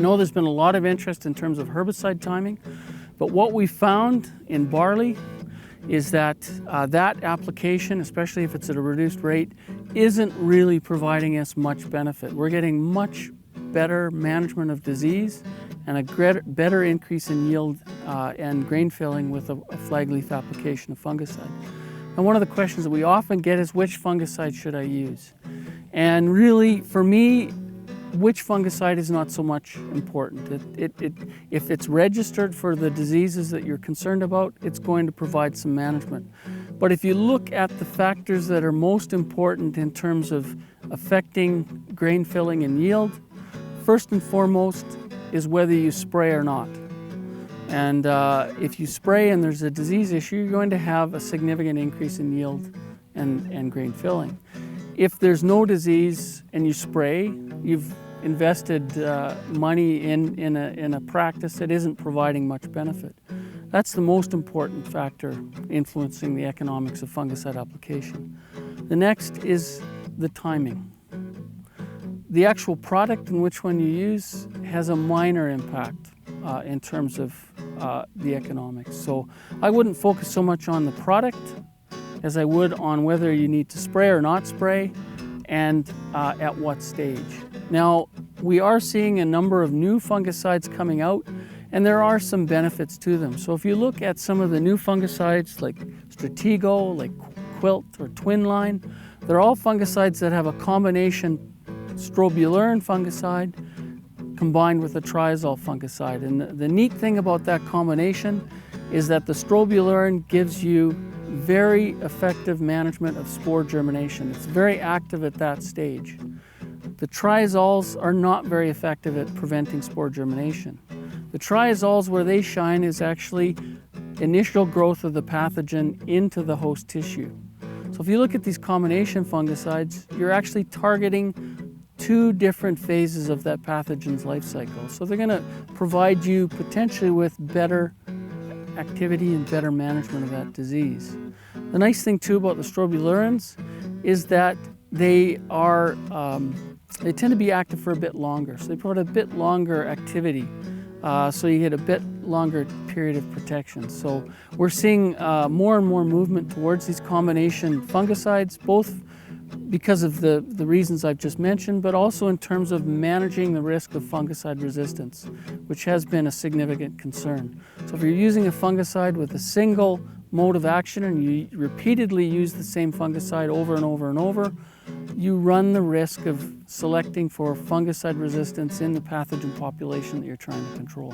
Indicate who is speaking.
Speaker 1: know there's been a lot of interest in terms of herbicide timing, but what we found in barley is that that application, especially if it's at a reduced rate, isn't really providing us much benefit. We're getting much better management of disease and a better increase in yield and grain filling with a flag leaf application of fungicide. And one of the questions that we often get is, which fungicide should I use? And really, for me, which fungicide is not so much important. If it's registered for the diseases that you're concerned about, it's going to provide some management. But if you look at the factors that are most important in terms of affecting grain filling and yield, first and foremost is whether you spray or not. And if you spray and there's a disease issue, you're going to have a significant increase in yield and grain filling. If there's no disease and you spray, you've invested money in a practice that isn't providing much benefit. That's the most important factor influencing the economics of fungicide application. The next is the timing. The actual product and which one you use has a minor impact in terms of the economics. So I wouldn't focus so much on the product as I would on whether you need to spray or not spray, and at what stage. Now, we are seeing a number of new fungicides coming out, and there are some benefits to them. So if you look at some of the new fungicides like Stratego, like Quilt or Twinline, they're all fungicides that have a combination strobilurin fungicide combined with a triazole fungicide. And the neat thing about that combination is that the strobilurin gives you very effective management of spore germination. It's very active at that stage. The triazoles are not very effective at preventing spore germination. The triazoles, where they shine, is actually initial growth of the pathogen into the host tissue. So if you look at these combination fungicides, you're actually targeting two different phases of that pathogen's life cycle. So they're going to provide you potentially with better activity and better management of that disease. The nice thing too about the strobilurins is that they tend to be active for a bit longer. So they provide a bit longer activity. So you get a bit longer period of protection. So we're seeing more and more movement towards these combination fungicides, both because of the reasons I've just mentioned, but also in terms of managing the risk of fungicide resistance, which has been a significant concern. So if you're using a fungicide with a single mode of action and you repeatedly use the same fungicide over and over and over, you run the risk of selecting for fungicide resistance in the pathogen population that you're trying to control.